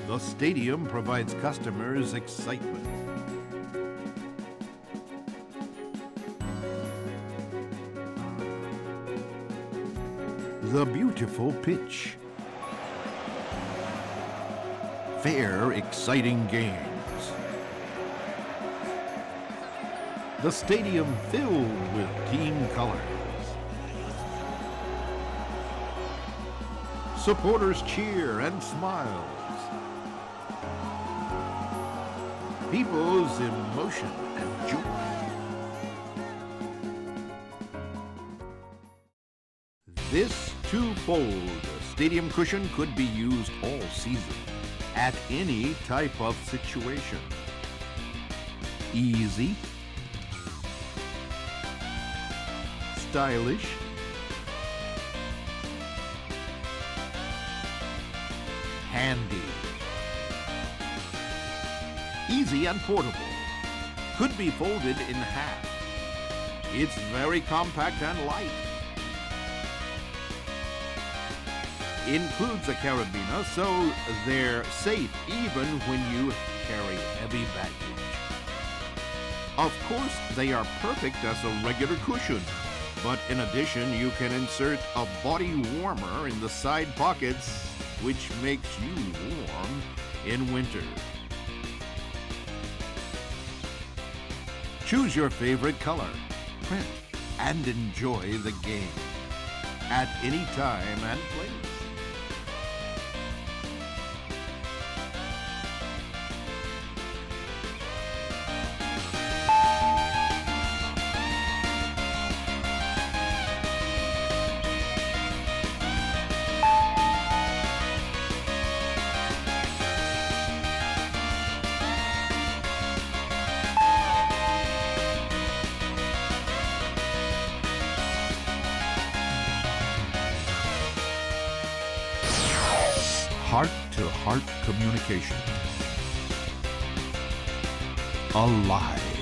The stadium provides customers excitement. The beautiful pitch. Fair, exciting games. The stadium filled with team colors. Supporters cheer and smiles. People's emotion and joy. This two-fold stadium cushion could be used all season at any type of situation. Easy, stylish, handy, easy and portable. Could be folded in half. It's very compact and light. Includes a carabiner, so they're safe even when you carry heavy baggage. Of course, they are perfect as a regular cushion, but in addition, you can insert a body warmer in the side pockets, which makes you warm in winter. Choose your favorite color, print, and enjoy the game at any time and place. Heart-to-heart communication. Alive.